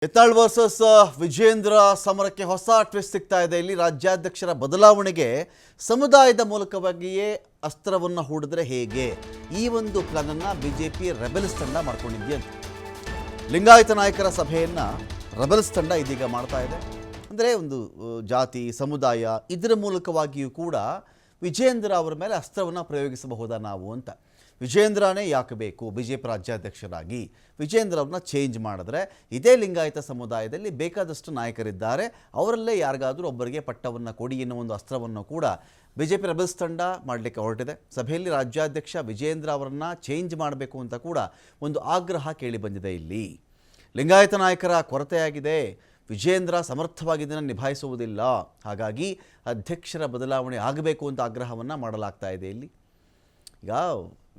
Yatnal versus Vijendra ಸಮರಕ್ಕೆ ಹೊಸ twist ಸಿಗ್ತಾ ಇದೆ. ಇಲ್ಲಿ ರಾಜ್ಯಾಧ್ಯಕ್ಷರ ಬದಲಾವಣೆಗೆ ಸಮುದಾಯದ ಮೂಲಕವಾಗಿಯೇ ಅಸ್ತ್ರವನ್ನು ಹೂಡಿದ್ರೆ ಹೇಗೆ, ಈ ಒಂದು ಪ್ಲಾನ್ ಅನ್ನು ಬಿಜೆಪಿ ರೆಬೆಲ್ಸ್ ತಂಡ ಮಾಡ್ಕೊಂಡಿದೆಯಂತೆ. ಲಿಂಗಾಯತ ನಾಯಕರ ಸಭೆಯನ್ನು ರೆಬೆಲ್ಸ್ ತಂಡ ಇದೀಗ ಮಾಡ್ತಾ ಇದೆ. ಅಂದರೆ ಒಂದು ಜಾತಿ ಸಮುದಾಯ ಇದರ ಮೂಲಕವಾಗಿಯೂ ಕೂಡ ವಿಜೇಂದ್ರ ಅವರ ಮೇಲೆ ಅಸ್ತ್ರವನ್ನು ಪ್ರಯೋಗಿಸಬಹುದಾ ನಾವು ಅಂತ. ವಿಜೇಂದ್ರನೇ ಯಾಕೆ ಬೇಕು ಬಿಜೆಪಿ ರಾಜ್ಯಾಧ್ಯಕ್ಷರಾಗಿ, ವಿಜೇಂದ್ರ ಅವ್ರನ್ನ ಚೇಂಜ್ ಮಾಡಿದ್ರೆ ಇದೇ ಲಿಂಗಾಯತ ಸಮುದಾಯದಲ್ಲಿ ಬೇಕಾದಷ್ಟು ನಾಯಕರಿದ್ದಾರೆ, ಅವರಲ್ಲೇ ಯಾರಿಗಾದರೂ ಒಬ್ಬರಿಗೆ ಪಟ್ಟವನ್ನು ಕೊಡಿ ಎನ್ನುವ ಒಂದು ಅಸ್ತ್ರವನ್ನು ಕೂಡ ಬಿಜೆಪಿ ರೆಬೆಲ್ಸ್ ತಂಡ ಮಾಡಲಿಕ್ಕೆ ಹೊರಟಿದೆ. ಸಭೆಯಲ್ಲಿ ರಾಜ್ಯಾಧ್ಯಕ್ಷ ವಿಜೇಂದ್ರ ಅವರನ್ನು ಚೇಂಜ್ ಮಾಡಬೇಕು ಅಂತ ಕೂಡ ಒಂದು ಆಗ್ರಹ ಕೇಳಿ ಬಂದಿದೆ. ಇಲ್ಲಿ ಲಿಂಗಾಯತ ನಾಯಕರ ಕೊರತೆಯಾಗಿದೆ, ವಿಜೇಂದ್ರ ಸಮರ್ಥವಾಗಿ ಇದನ್ನು ನಿಭಾಯಿಸುವುದಿಲ್ಲ, ಹಾಗಾಗಿ ಅಧ್ಯಕ್ಷರ ಬದಲಾವಣೆ ಆಗಬೇಕು ಅಂತ ಆಗ್ರಹವನ್ನು ಮಾಡಲಾಗ್ತಾ ಇದೆ. ಇಲ್ಲಿ ಈಗ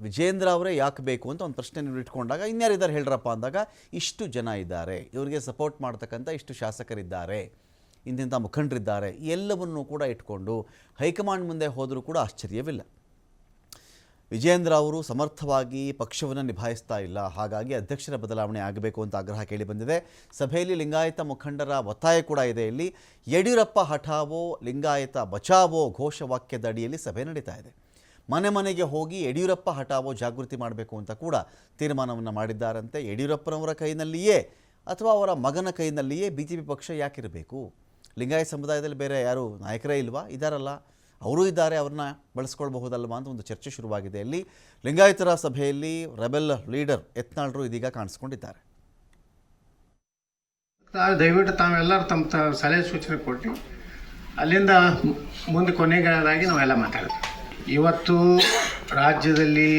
ವಿಜೇಂದ್ರ ಅವರೇ ಯಾಕೆ ಬೇಕು ಅಂತ ಒಂದು ಪ್ರಶ್ನೆ ನೀವು ಇಟ್ಕೊಂಡಾಗ ಇನ್ಯಾರಿದ್ದಾರೆ ಹೇಳ್ರಪ್ಪ ಅಂದಾಗ ಇಷ್ಟು ಜನ ಇದ್ದಾರೆ, ಇವರಿಗೆ ಸಪೋರ್ಟ್ ಮಾಡ್ತಕ್ಕಂಥ ಇಷ್ಟು ಶಾಸಕರಿದ್ದಾರೆ, ಇಂತಿಂಥ ಮುಖಂಡರಿದ್ದಾರೆ, ಎಲ್ಲವನ್ನೂ ಕೂಡ ಇಟ್ಕೊಂಡು ಹೈಕಮಾಂಡ್ ಮುಂದೆ ಹೋದರೂ ಕೂಡ ಆಶ್ಚರ್ಯವಿಲ್ಲ. ವಿಜೇಂದ್ರ ಅವರು ಸಮರ್ಥವಾಗಿ ಪಕ್ಷವನ್ನು ನಿಭಾಯಿಸ್ತಾ ಇಲ್ಲ, ಹಾಗಾಗಿ ಅಧ್ಯಕ್ಷರ ಬದಲಾವಣೆ ಆಗಬೇಕು ಅಂತ ಆಗ್ರಹ ಕೇಳಿ ಬಂದಿದೆ. ಸಭೆಯಲ್ಲಿ ಲಿಂಗಾಯತ ಮುಖಂಡರ ಒತ್ತಾಯ ಕೂಡ ಇದೆ. ಇಲ್ಲಿ ಯಡಿಯೂರಪ್ಪ ಹಠಾವೋ ಲಿಂಗಾಯತ ಬಚಾವೋ ಘೋಷವಾಕ್ಯದ ಅಡಿಯಲ್ಲಿ ಸಭೆ ನಡೀತಾ ಇದೆ. ಮನೆ ಮನೆಗೆ ಹೋಗಿ ಯಡಿಯೂರಪ್ಪ ಹಠಾವೋ ಜಾಗೃತಿ ಮಾಡಬೇಕು ಅಂತ ಕೂಡ ತೀರ್ಮಾನವನ್ನು ಮಾಡಿದ್ದಾರಂತೆ. ಯಡಿಯೂರಪ್ಪನವರ ಕೈನಲ್ಲಿಯೇ ಅಥವಾ ಅವರ ಮಗನ ಕೈನಲ್ಲಿಯೇ ಬಿಜೆಪಿ ಪಕ್ಷ ಯಾಕಿರಬೇಕು? ಲಿಂಗಾಯತ ಸಮುದಾಯದಲ್ಲಿ ಬೇರೆ ಯಾರು ನಾಯಕರೇ ಇಲ್ವಾ? ಇದ್ದಾರಲ್ಲ, ಅವರೂ ಇದ್ದಾರೆ, ಅವ್ರನ್ನ ಬಳಸ್ಕೊಳ್ಬಹುದಲ್ವಾ ಅಂತ ಒಂದು ಚರ್ಚೆ ಶುರುವಾಗಿದೆ. ಅಲ್ಲಿ ಲಿಂಗಾಯತರ ಸಭೆಯಲ್ಲಿ ರೆಬೆಲ್ ಲೀಡರ್ ಯತ್ನಾಳ್ರು ಇದೀಗ ಕಾಣಿಸ್ಕೊಂಡಿದ್ದಾರೆ. ದಯವಿಟ್ಟು ತಾವೆಲ್ಲರೂ ತಮ್ಮ ಸಲಹೆ ಸೂಚನೆ ಕೊಟ್ಟು ಅಲ್ಲಿಂದ ಮುಂದೆ ಕೊನೆಗಾದಾಗಿ ನಾವೆಲ್ಲ ಮಾತಾಡ್ತೀವಿ. ಇವತ್ತು ರಾಜ್ಯದಲ್ಲಿ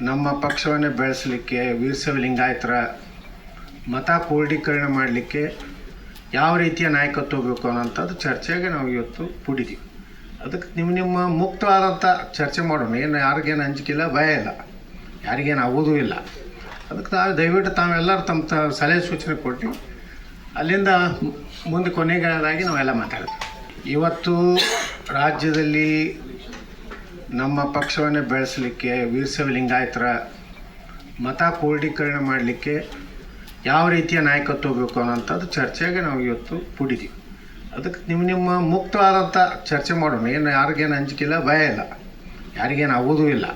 ನಮ್ಮ ಪಕ್ಷವನ್ನು ಬೆಳೆಸಲಿಕ್ಕೆ ವೀರಶೈವ ಲಿಂಗಾಯತರ ಮತ ಕ್ರೋಢೀಕರಣ ಮಾಡಲಿಕ್ಕೆ ಯಾವ ರೀತಿಯ ನಾಯಕತ್ವ ಬೇಕು ಅನ್ನೋಂಥದ್ದು ಚರ್ಚೆಗೆ ನಾವು ಇವತ್ತು ಕೂಡಿದ್ದೀವಿ. ಅದಕ್ಕೆ ನಿಮ್ಮ ಮುಕ್ತವಾದಂಥ ಚರ್ಚೆ ಮಾಡೋಣ. ಏನು ಯಾರಿಗೇನು ಅಂಜಿಕಿಲ್ಲ, ಭಯ ಇಲ್ಲ, ಯಾರಿಗೇನು ಆಗೋದೂ ಇಲ್ಲ. ಅದಕ್ಕೆ ದಯವಿಟ್ಟು ತಾವೆಲ್ಲರೂ ತಮ್ಮ ಸಲಹೆ ಸೂಚನೆ ಕೊಟ್ಟು ಅಲ್ಲಿಂದ ಮುಂದೆ ಕೊನೆಗಾದಾಗಿ ನಾವೆಲ್ಲ ಮಾತಾಡ್ತೀವಿ. ಇವತ್ತು ರಾಜ್ಯದಲ್ಲಿ ನಮ್ಮ ಪಕ್ಷವನ್ನು ಬೆಳೆಸಲಿಕ್ಕೆ ವೀರಶೈವ ಲಿಂಗಾಯತರ ಮತ ಕ್ರೋಢೀಕರಣ ಮಾಡಲಿಕ್ಕೆ ಯಾವ ರೀತಿಯ ನಾಯಕತ್ವ ಬೇಕು ಅನ್ನೋಂಥದ್ದು ಚರ್ಚೆಗೆ ನಾವು ಇವತ್ತು ಕೂಡಿದ್ದೀವಿ. ಅದಕ್ಕೆ ನಿಮ್ಮ ಮುಕ್ತವಾದಂಥ ಚರ್ಚೆ ಮಾಡೋಣ. ಏನು ಯಾರಿಗೇನು ಅಂಜಿಕಿಲ್ಲ, ಭಯ ಇಲ್ಲ, ಯಾರಿಗೇನು ಆಗೋದೂ ಇಲ್ಲ.